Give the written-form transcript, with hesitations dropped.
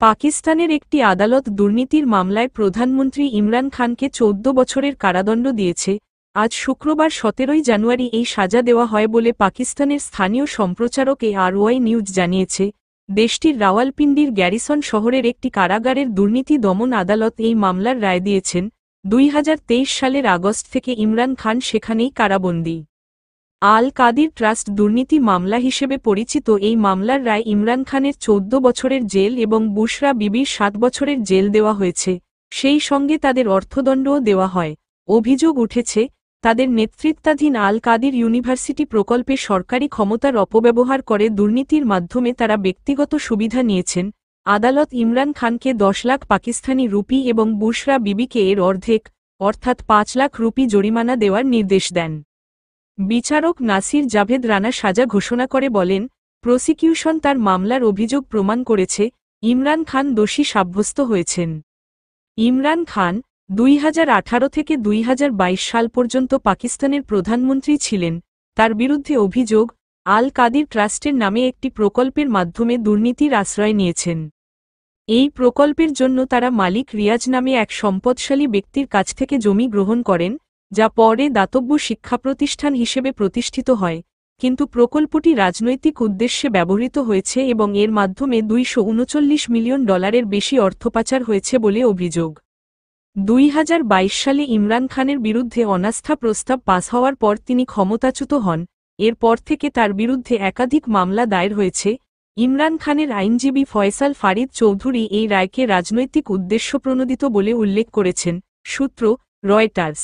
পাকিস্তানের একটি আদালত দুর্নীতির মামলায় প্রধানমন্ত্রী ইমরান খানকে 14 বছরের কারাদণ্ড দিয়েছে। আজ শুক্রবার 17 জানুয়ারি এই সাজা দেওয়া হয় বলে পাকিস্তানের স্থানীয় সম্প্রচারক ARY নিউজ জানিয়েছে। দেশটির রাওয়ালপিন্ডির গ্যারিসন শহরের একটি কারাগারের দুর্নীতি দমন আদালত এই মামলার রায় দিয়েছেন। 2023 সালের আগস্ট থেকে ইমরান খান সেখানেই কারাবন্দী। আল কাদির ট্রাস্ট দুর্নীতি মামলা হিসেবে পরিচিত এই মামলার রায় ইমরান খানের 14 বছরের জেল এবং বুশরা বিবির 7 বছরের জেল দেওয়া হয়েছে। সেই সঙ্গে তাদের অর্থদণ্ডও দেওয়া হয়। অভিযোগ উঠেছে, তাদের নেতৃত্বাধীন আল কাদির ইউনিভার্সিটি প্রকল্পে সরকারি ক্ষমতার অপব্যবহার করে দুর্নীতির মাধ্যমে তারা ব্যক্তিগত সুবিধা নিয়েছেন। আদালত ইমরান খানকে 10 লাখ পাকিস্তানি রুপি এবং বুশরা বিবিকে এর অর্ধেক, অর্থাৎ 5 লাখ রুপি জরিমানা দেওয়ার নির্দেশ দেন। বিচারক নাসির জাভেদ রানা সাজা ঘোষণা করে বলেন, প্রসিকিউশন তার মামলার অভিযোগ প্রমাণ করেছে, ইমরান খান দোষী সাব্যস্ত হয়েছেন। ইমরান খান 2018 থেকে 2022 সাল পর্যন্ত পাকিস্তানের প্রধানমন্ত্রী ছিলেন। তার বিরুদ্ধে অভিযোগ, আল কাদির ট্রাস্টের নামে একটি প্রকল্পের মাধ্যমে দুর্নীতির আশ্রয় নিয়েছেন। এই প্রকল্পের জন্য তারা মালিক রিয়াজ নামে এক সম্পদশালী ব্যক্তির কাছ থেকে জমি গ্রহণ করেন, যা পরে দাতব্য শিক্ষা প্রতিষ্ঠান হিসেবে প্রতিষ্ঠিত হয়। কিন্তু প্রকল্পটি রাজনৈতিক উদ্দেশ্যে ব্যবহৃত হয়েছে এবং এর মাধ্যমে $239 মিলিয়ন বেশি অর্থ পাচার হয়েছে বলে অভিযোগ। 2022 সালে ইমরান খানের বিরুদ্ধে অনাস্থা প্রস্তাব পাস হওয়ার পর তিনি ক্ষমতাচ্যুত হন। এরপর থেকে তার বিরুদ্ধে একাধিক মামলা দায়ের হয়েছে। ইমরান খানের আইনজীবী ফয়সাল ফারিদ চৌধুরী এই রায়কে রাজনৈতিক উদ্দেশ্যপ্রণোদিত বলে উল্লেখ করেছেন। সূত্র, রয়টার্স।